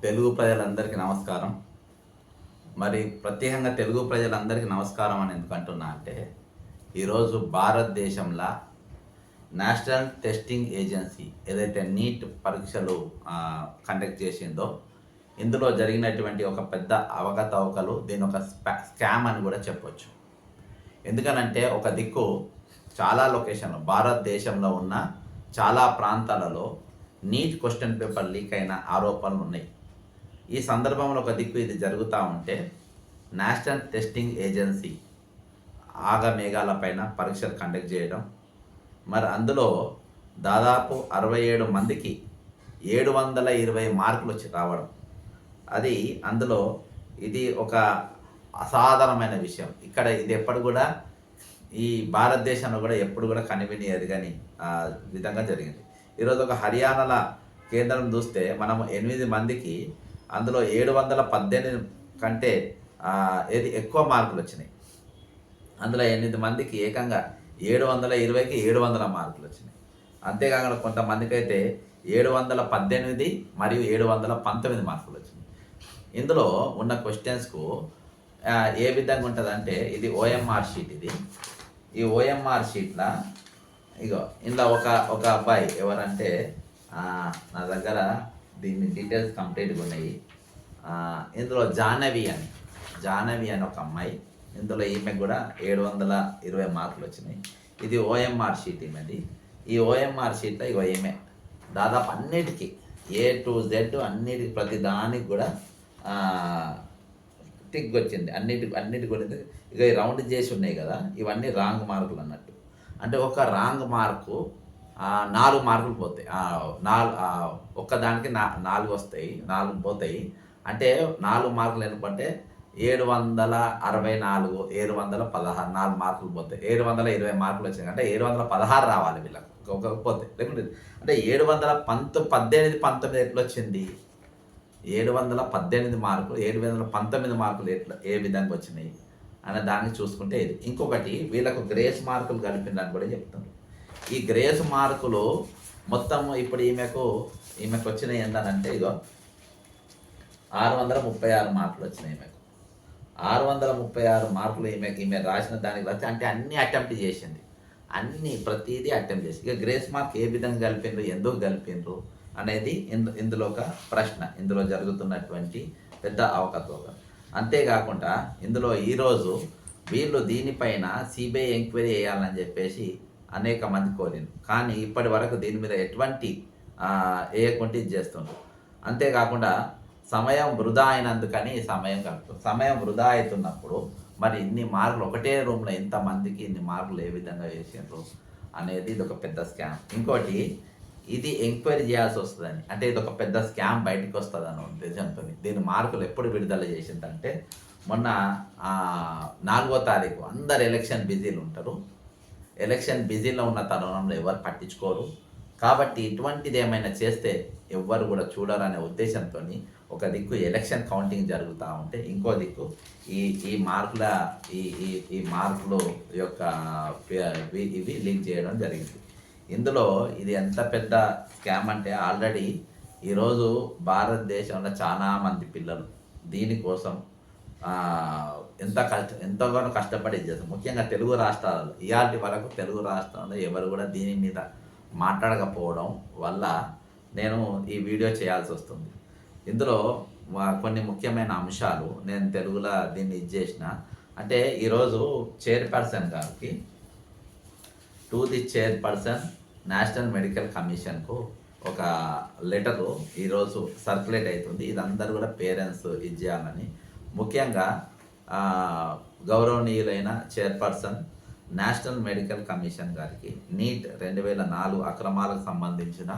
తెలుగు ప్రజలందరికీ నమస్కారం. మరి ప్రత్యేకంగా తెలుగు ప్రజలందరికీ నమస్కారం అని ఎందుకు అంటున్నా అంటే, ఈరోజు భారతదేశంలో నేషనల్ టెస్టింగ్ ఏజెన్సీ ఏదైతే నీట్ పరీక్షలు కండక్ట్ చేసిందో, ఇందులో జరిగినటువంటి ఒక పెద్ద అవకతవకలు, దీని ఒక స్కామ్ అని కూడా చెప్పొచ్చు. ఎందుకనంటే ఒక దిక్కు చాలా లొకేషన్లు భారతదేశంలో ఉన్న చాలా ప్రాంతాలలో నీట్ క్వశ్చన్ పేపర్ లీక్ అయిన ఆరోపణలు ఉన్నాయి. ఈ సందర్భంలో ఒక దిక్కు ఇది జరుగుతూ ఉంటే నేషనల్ టెస్టింగ్ ఏజెన్సీ ఆగమేఘాలపైన పరీక్షలు కండక్ట్ చేయడం, మరి అందులో దాదాపు 67 మందికి 720 మార్కులు వచ్చి రావడం, అది అందులో ఇది ఒక అసాధారణమైన విషయం. ఇక్కడ ఇది ఎప్పుడు కూడా ఈ భారతదేశంలో కూడా ఎప్పుడు కూడా కనివిని ఎరగని విధంగా జరిగింది. ఈరోజు ఒక హర్యానాల కేంద్రం చూస్తే మనం 8 మందికి అందులో 718 కంటే ఏది ఎక్కువ మార్కులు వచ్చినాయి. అందులో 8 మందికి ఏకంగా 720కి 700 మార్కులు వచ్చినాయి. అంతేకాకుండా కొంతమందికి అయితే 718 మరియు 719 మార్కులు వచ్చినాయి. ఇందులో ఉన్న క్వశ్చన్స్కు ఏ విధంగా ఉంటుందంటే, ఇది ఓఎంఆర్ షీట్. ఈ ఓఎంఆర్ షీట్లో ఇగో ఇందులో ఒక అబ్బాయి ఎవరంటే, నా దగ్గర దీని డీటెయిల్స్ కంప్లీట్గా ఉన్నాయి. ఇందులో జాహ్నవి అని ఒక అమ్మాయి, ఇందులో ఈమెకు కూడా 720 మార్కులు వచ్చినాయి. ఇది ఓఎంఆర్ షీట్ ఈమెది. ఈ ఓఎంఆర్ షీట్లో ఇగో ఈమె దాదాపు అన్నిటికీ A to Z అన్నిటికి ప్రతి దానికి కూడా టిక్ వచ్చింది. అన్నిటి కూడా ఇక రౌండ్ చేసి ఉన్నాయి కదా, ఇవన్నీ రాంగ్ మార్కులు అన్నట్టు. అంటే ఒక రాంగ్ మార్కు 4 మార్కులు పోతాయి. ఒక్కదానికి 4 వస్తాయి, 4 పోతాయి. అంటే 4 మార్కులు ఎందుకంటే 764, 716, 4 మార్కులు పోతాయి. 720 మార్కులు వచ్చినాయి అంటే 716 రావాలి వీళ్ళకి పోతే. లేకుంటే అంటే 718, 19 ఎట్లా వచ్చింది? 718 మార్కులు, 719 మార్కులు ఏ విధంగా వచ్చినాయి అనే దాన్ని చూసుకుంటే ఇది. ఇంకొకటి, వీళ్ళకు గ్రేస్ మార్కులు కలిపిందని కూడా చెప్తున్నారు. ఈ గ్రేస్ మార్కులు మొత్తం ఇప్పుడు ఈమెకు వచ్చినాయి ఏంటంటే, ఇగో 636 మార్కులు వచ్చినాయి ఈమెకు. 636 మార్కులు ఈమె రాసిన దానికి రాస్తే, అంటే అన్ని అటెంప్ట్ చేసింది, ప్రతిదీ అటెంప్ట్ చేసి. ఇక గ్రేస్ మార్క్ ఏ విధంగా కలిపిండ్రు, ఎందుకు కలిపిండ్రు అనేది ఇందులో ఒక ప్రశ్న. ఇందులో జరుగుతున్నటువంటి పెద్ద అవకతవక. అంతేకాకుండా ఇందులో ఈరోజు వీళ్ళు దీనిపైన సిబిఐ ఎంక్వైరీ చేయాలని చెప్పేసి అనేక మంది కోరింది. కానీ ఇప్పటి వరకు దీని మీద ఎటువంటి వేయకుంటే ఇది చేస్తుండ్రు. అంతేకాకుండా సమయం వృధా అయినందుకని సమయం వృధా అవుతున్నప్పుడు మరి ఇన్ని మార్కులు ఒకటే రూమ్లో ఇంతమందికి ఇన్ని మార్కులు ఏ విధంగా వేసిండ్రు అనేది ఇది ఒక పెద్ద స్కామ్. ఇంకోటి, ఇది ఎంక్వైరీ చేయాల్సి వస్తుందని, అంటే ఇది ఒక పెద్ద స్కామ్ బయటకు వస్తుంది అన్న ఉద్దేశంతో దీని మార్కులు ఎప్పుడు విడుదల చేసిందంటే, మొన్న 4వ తారీఖు అందరు ఎలక్షన్ బిజీలు ఉంటారు. ఎలక్షన్ బిజీలో ఉన్న తరుణంలో ఎవరు పట్టించుకోరు. కాబట్టి ఇటువంటిది ఏమైనా చేస్తే ఎవ్వరు కూడా చూడరు అనే ఉద్దేశంతో ఒక దిక్కు ఎలక్షన్ కౌంటింగ్ జరుగుతూ ఉంటే, ఇంకో దిక్కు ఈ మార్కులు యొక్క ఇవి లింక్ చేయడం జరిగింది. ఇందులో ఇది ఎంత పెద్ద స్కామ్ అంటే, ఆల్రెడీ ఈరోజు భారతదేశంలో చాలామంది పిల్లలు దీనికోసం ఎంతగానో కష్టపడి చేస్తారు. ముఖ్యంగా తెలుగు రాష్ట్రాలలో ఇవాళ వరకు తెలుగు రాష్ట్రాల్లో ఎవరు కూడా దీని మీద మాట్లాడకపోవడం వల్ల నేను ఈ వీడియో చేయాల్సి వస్తుంది. ఇందులో కొన్ని ముఖ్యమైన అంశాలు నేను తెలుగులో దీన్ని చేసిన. అంటే ఈరోజు చైర్పర్సన్ గారికి, to the chairperson national medical కమిషన్కు ఒక లెటరు ఈరోజు సర్క్యులేట్ అవుతుంది. ఇది అందరూ కూడా పేరెంట్స్ చేయాలని. ముఖ్యంగా గౌరవనీయులైన చైర్పర్సన్ నేషనల్ మెడికల్ కమిషన్ గారికి నీట్ 2004 అక్రమాలకు సంబంధించిన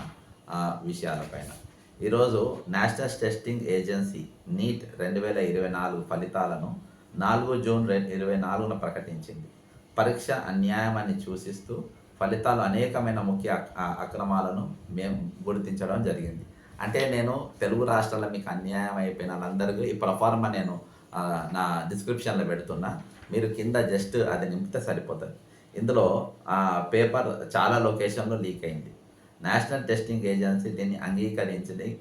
విషయాలపైన ఈరోజు నేషనల్ టెస్టింగ్ ఏజెన్సీ నీట్ 2024 ఫలితాలను 4 జూన్ 2024 ప్రకటించింది. పరీక్ష అన్యాయమని సూచిస్తూ ఫలితాలు అనేకమైన ముఖ్య అక్రమాలను మేము గుర్తించడం జరిగింది. అంటే నేను తెలుగు రాష్ట్రాల్లో మీకు అన్యాయం అయిపోయిన వాళ్ళందరికీ ఈ ప్రొఫార్మా నేను నా డిస్క్రిప్షన్లో పెడుతున్నా, మీరు కింద జస్ట్ అది నింపితే సరిపోతుంది. ఇందులో పేపర్ చాలా లొకేషన్లో లీక్ అయింది. నేషనల్ టెస్టింగ్ ఏజెన్సీ దీన్ని అంగీకరిస్తలేదు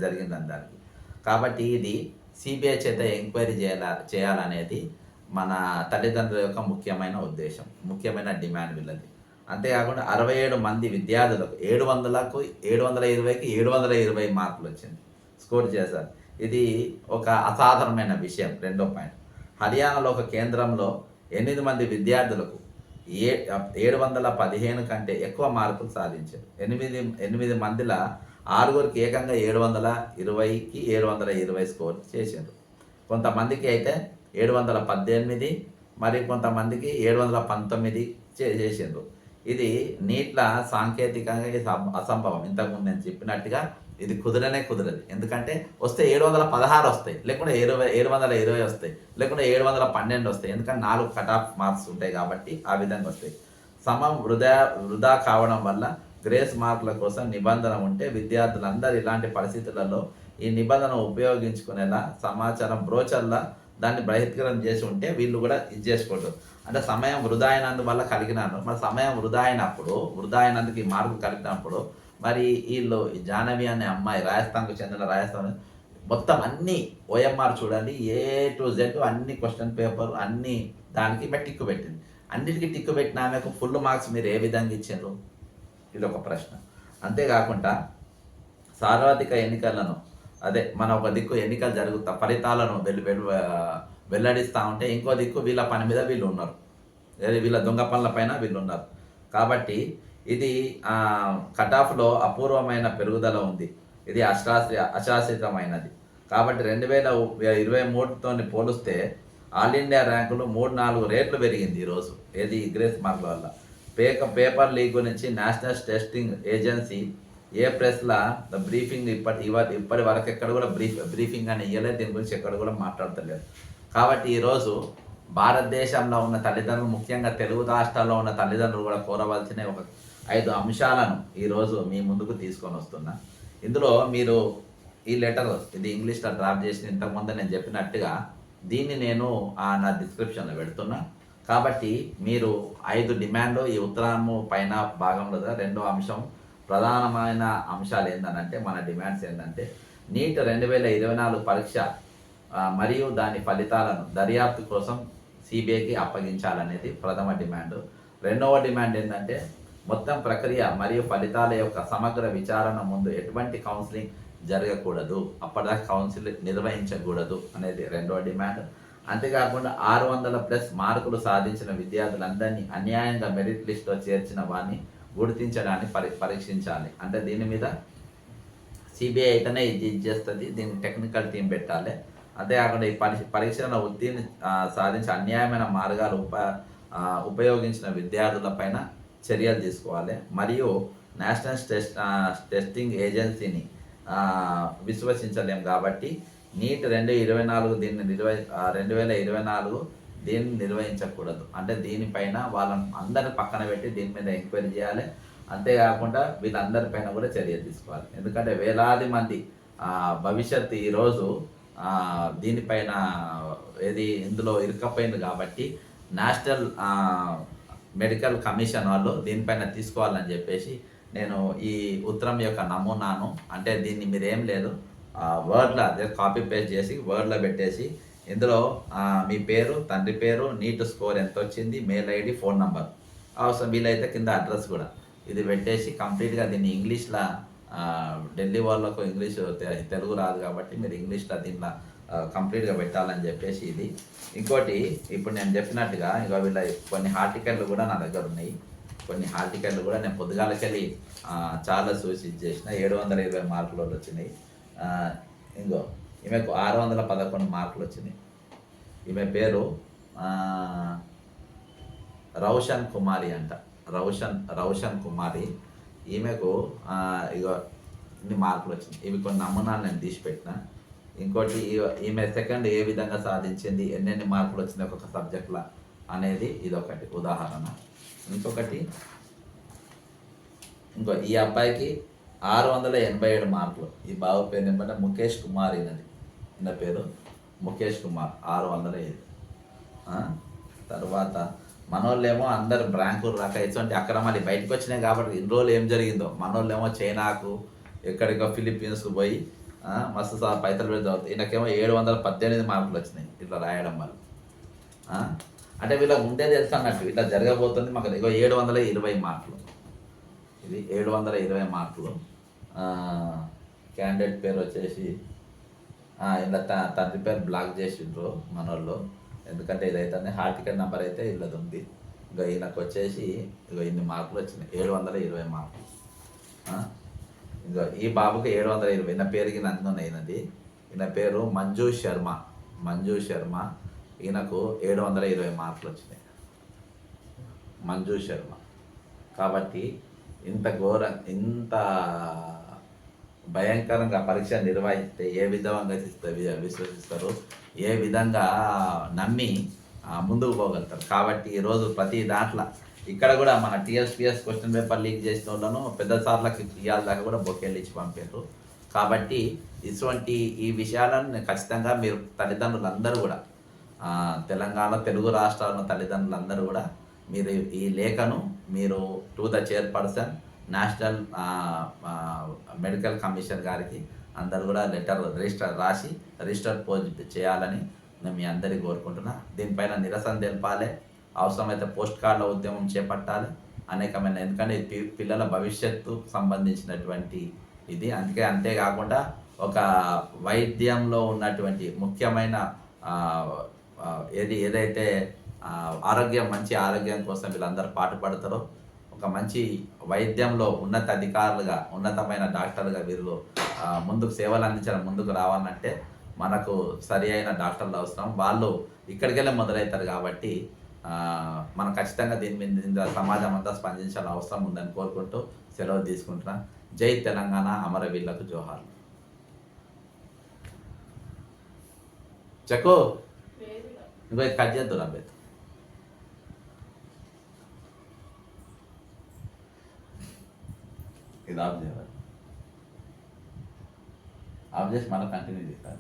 జరిగిందని దానికి. కాబట్టి ఇది సిబిఐ చేత ఎంక్వైరీ చేయాలనేది మన తల్లిదండ్రుల యొక్క ముఖ్యమైన ఉద్దేశం, ముఖ్యమైన డిమాండ్ వీళ్ళది. అంతేకాకుండా 67 మంది విద్యార్థులకు 700కు 720కి 720 మార్కులు వచ్చింది, స్కోర్ చేశారు. ఇది ఒక అసాధారణమైన విషయం. రెండో పాయింట్, హర్యానాలో ఒక కేంద్రంలో 8 మంది విద్యార్థులకు 715 కంటే ఎక్కువ మార్కులు సాధించారు. 8 మందిలో 6గురికి ఏకంగా 720కి 720 స్కోర్ చేశారు. కొంతమందికి అయితే 718, మరి కొంతమందికి 719 చేసిండ్రు. ఇది నీట్ల సాంకేతికంగా ఇది అసంభవం. ఇంతకుముందు నేను చెప్పినట్టుగా ఇది కుదరదు. ఎందుకంటే వస్తే 716 వస్తాయి, లేకుంటే 720 వస్తాయి, లేకుంటే 712 వస్తాయి. ఎందుకంటే 4 కట్ ఆఫ్ మార్క్స్ ఉంటాయి కాబట్టి ఆ విధంగా వస్తాయి. సమయం వృధా కావడం వల్ల గ్రేస్ మార్కుల కోసం నిబంధన ఉంటే విద్యార్థులందరూ ఇలాంటి పరిస్థితులలో ఈ నిబంధన ఉపయోగించుకునేలా సమాచారం బ్రోచర్లా దాన్ని బహిష్కరణ చేసి ఉంటే వీళ్ళు కూడా ఇది చేసుకుంటారు. అంటే సమయం వృధా అయినందువల్ల కలిగినాను. మరి సమయం వృధా అయినందుకు ఈ మార్కులు కలిగినప్పుడు మరి వీళ్ళు ఈ జాహ్నవి అనే అమ్మాయి రాజస్థాన్కు చెందిన మొత్తం అన్ని ఓఎంఆర్ చూడండి, A to Z అన్ని క్వశ్చన్ పేపర్ అన్ని దానికి టిక్కు పెట్టింది. అన్నిటికీ టిక్కు పెట్టిన ఆమెకు ఫుల్ మార్క్స్ మీరు ఏ విధంగా ఇచ్చారు? ఇది ఒక ప్రశ్న. అంతేకాకుండా సార్వత్రిక ఎన్నికలను మన ఒక దిక్కు ఎన్నికలు జరుగుతా ఫలితాలను వెల్లడిస్తూ ఉంటే ఇంకో దిక్కు వీళ్ళ పని మీద వీళ్ళు ఉన్నారు, వీళ్ళ దొంగ పనుల పైన వీళ్ళు ఉన్నారు. కాబట్టి ఇది కట్ ఆఫ్లో అపూర్వమైన పెరుగుదల ఉంది. ఇది అశాశ్వతమైనది. కాబట్టి 2023తో పోలిస్తే ఆల్ ఇండియా ర్యాంకులు 3-4 రేట్లు పెరిగింది ఈరోజు. ఏది గ్రేస్ మార్కుల వల్ల. పేపర్ లీక్ గురించి నేషనల్ టెస్టింగ్ ఏజెన్సీ ఏ ప్రెస్లా బ్రీఫింగ్ ఇప్పటి వరకు ఎక్కడ కూడా బ్రీఫింగ్ అని ఇవ్వలేదు, దీని గురించి ఎక్కడ కూడా మాట్లాడతలేదు. కాబట్టి ఈరోజు భారతదేశంలో ఉన్న తల్లిదండ్రులు, ముఖ్యంగా తెలుగు రాష్ట్రాల్లో ఉన్న తల్లిదండ్రులు కూడా కోరవలసిన ఒక 5 అంశాలను ఈరోజు మీ ముందుకు తీసుకొని వస్తున్నా. ఇందులో మీరు ఈ లెటర్ ఇది ఇంగ్లీష్లో డ్రాప్ చేసిన ఇంతకుముందు నేను చెప్పినట్టుగా దీన్ని నేను నా డిస్క్రిప్షన్లో పెడుతున్నా. కాబట్టి మీరు 5 డిమాండ్లు ఈ ఉత్తరము పైన భాగంలో రెండో అంశం ప్రధానమైన అంశాలు ఏంటంటే మన డిమాండ్స్ ఏంటంటే నీట్ 2024 పరీక్ష మరియు దాని ఫలితాలను దర్యాప్తు కోసం సిబిఐకి అప్పగించాలనేది ప్రథమ డిమాండ్. రెండవ డిమాండ్ ఏంటంటే మొత్తం ప్రక్రియ మరియు ఫలితాల యొక్క సమగ్ర విచారణ ముందు ఎటువంటి కౌన్సిలింగ్ జరగకూడదు, అప్పటిదాకా కౌన్సిల్ నిర్వహించకూడదు అనేది రెండవ డిమాండ్. అంతేకాకుండా 600+ మార్కులు సాధించిన విద్యార్థులందరినీ అన్యాయంగా మెరిట్ లిస్ట్లో చేర్చిన వారిని గుర్తించడాన్ని పరీక్షించాలి. అంటే దీని మీద సిబిఐ అయితేనే ఇది చేస్తుంది, దీనికి టెక్నికల్ టీం పెట్టాలి. అంతేకాకుండా ఈ పరీక్షలను ఉత్తీర్ణ సాధించి అన్యాయమైన మార్గాలు ఉపయోగించిన విద్యార్థులపైన చర్యలు తీసుకోవాలి. మరియు నేషనల్ టెస్టింగ్ ఏజెన్సీని విశ్వసించలేం కాబట్టి నీట్ 2024 దీన్ని నిర్వహించకూడదు. అంటే దీనిపైన వాళ్ళని అందరిని పక్కన పెట్టి దీని మీద ఎంక్వైరీ చేయాలి. అంతేకాకుండా వీళ్ళందరిపైన కూడా చర్యలు తీసుకోవాలి. ఎందుకంటే వేలాది మంది భవిష్యత్తు ఈరోజు దీనిపైన ఇందులో ఇరుక్కపోయింది. కాబట్టి నేషనల్ మెడికల్ కమిషన్ వాళ్ళు దీనిపైన తీసుకోవాలని చెప్పేసి నేను ఈ ఉత్తరం యొక్క నమూనాను, అంటే దీన్ని మీరేం లేదు వర్డ్లో అదే కాపీ పేస్ట్ చేసి వర్డ్లో పెట్టేసి ఇందులో మీ పేరు, తండ్రి పేరు, నీట్ స్కోర్ ఎంత వచ్చింది, మెయిల్ ఐడి, ఫోన్ నంబర్, అవసరం వీలైతే కింద అడ్రస్ కూడా ఇది పెట్టేసి కంప్లీట్గా దీన్ని ఇంగ్లీష్లో ఢిల్లీ వాళ్ళకు ఇంగ్లీష్ తెలుగు రాదు కాబట్టి మీరు ఇంగ్లీష్లో దీంట్లో కంప్లీట్గా పెట్టాలని చెప్పేసి ఇది. ఇంకోటి ఇప్పుడు నేను చెప్పినట్టుగా ఇంకా వీళ్ళ కొన్ని హార్టికల్లు కూడా నా దగ్గర ఉన్నాయి. కొన్ని హార్టికల్లు కూడా నేను పొద్దుగాలకెళ్ళి చాలా సూచిత చేసిన 720 మార్కులు వచ్చినాయి. ఇంకో ఈమెకు 611 మార్కులు వచ్చినాయి. ఈమె పేరు రౌషన్ కుమారి అంట, రౌషన్ కుమారి. ఈమెకు ఇగో ఇన్ని మార్కులు వచ్చినాయి. ఇవి కొన్ని నమూనాలు నేను తీసి పెట్టిన. ఇంకోటి ఈమె సెకండ్ ఏ విధంగా సాధించింది, ఎన్నెన్ని మార్కులు వచ్చినాయి ఒక్కొక్క సబ్జెక్టుల అనేది ఇదొకటి ఉదాహరణ. ఇంకో ఈ అబ్బాయికి 687 మార్కులు. ఈ బాబు పేరు ఏమంటే ముఖేష్ కుమార్. ఈయన పేరు ముఖేష్ కుమార్, 605. తర్వాత మనోళ్ళేమో అందరు బ్రాంకులు రాక ఇటువంటి అక్రమాలు బయటకు వచ్చినాయి కాబట్టి ఇన్ని రోజులు ఏం జరిగిందో మనోళ్ళేమో చైనాకు ఎక్కడికో ఫిలిప్పీన్స్కు పోయి మస్తు పైసలు పెడతాం. ఈయనకేమో 718 మార్కులు వచ్చినాయి ఇట్లా రాయడం వల్ల. అంటే వీళ్ళకి ముందే తెలుసు అన్నట్టు ఇట్లా జరగబోతుంది. మాకు ఇగో 720 మార్కులు, ఇది 720 మార్కులు. క్యాండిడేట్ పేరు వచ్చేసి ఇలా తండ్రి పేరు బ్లాక్ చేసిండ్రు మనోళ్ళు, ఎందుకంటే ఇదైతే హాల్ టికెట్ నెంబర్ అయితే ఇల్లది ఉంది. ఇంకా ఈయనకు వచ్చేసి ఇగో ఇన్ని మార్కులు వచ్చినాయి, 720 మార్కులు. ఇంకా ఈ బాబుకి 720. ఈయన పేరుకి నంది ఉన్నాయి. ఈయన పేరు మంజు శర్మ. ఈయనకు 720 మార్కులు వచ్చినాయి, మంజు శర్మ. కాబట్టి ఇంత ఇంత భయంకరంగా పరీక్ష నిర్వహిస్తే ఏ విధంగా విశ్వసిస్తారు, ఏ విధంగా నమ్మి ముందుకు పోగలుగుతారు. కాబట్టి ఈరోజు ప్రతి దాంట్లో ఇక్కడ కూడా మన టీఎస్పీఎస్ క్వశ్చన్ పేపర్ లీక్ చేసిన వాళ్ళను పెద్ద సార్లకి ఇవాళ దాకా కూడా బొకేళ్ళు ఇచ్చి పంపారు. కాబట్టి ఇటువంటి ఈ విషయాలను ఖచ్చితంగా మీరు తల్లిదండ్రులందరూ కూడా తెలంగాణ తెలుగు రాష్ట్రాల తల్లిదండ్రులందరూ కూడా మీరు ఈ లేఖను మీరు to the chairperson national medical commission గారికి అందరు కూడా రిజిస్టర్ రాసి రిజిస్టర్ పోస్ట్ చేయాలని నేను మీ అందరికీ కోరుకుంటున్నా. దీనిపైన నిరసన తెలపాలి, అవసరమైతే పోస్ట్ కార్డుల ఉద్యమం చేపట్టాలి అనేకమైన, ఎందుకంటే పిల్లల భవిష్యత్తు సంబంధించినటువంటి ఇది. అంతేకాకుండా ఒక వైద్యంలో ఉన్నటువంటి ముఖ్యమైన ఏదైతే మంచి ఆరోగ్యం కోసం వీళ్ళందరూ పాటుపడతారో, ఒక మంచి వైద్యంలో ఉన్నత అధికారులుగా ఉన్నతమైన డాక్టర్లుగా వీళ్ళు ముందుకు సేవలు అందించడం ముందుకు రావాలంటే మనకు సరి అయిన డాక్టర్లు అవసరం. వాళ్ళు ఇక్కడికి వెళ్ళి మొదలవుతారు. కాబట్టి మనం ఖచ్చితంగా దీని మీద సమాజం అంతా స్పందించాల్సిన అవసరం ఉందని కోరుకుంటూ సెలవు తీసుకుంటున్నా. జై తెలంగాణ, అమరవీరులకు జోహార్లు. చెక్కు ఇంకో కట్ చేద్దు రాబోతు. ఇది ఆఫ్ చేయాలి, ఆఫ్ చేసి మళ్ళీ కంటిన్యూ చేయాలి.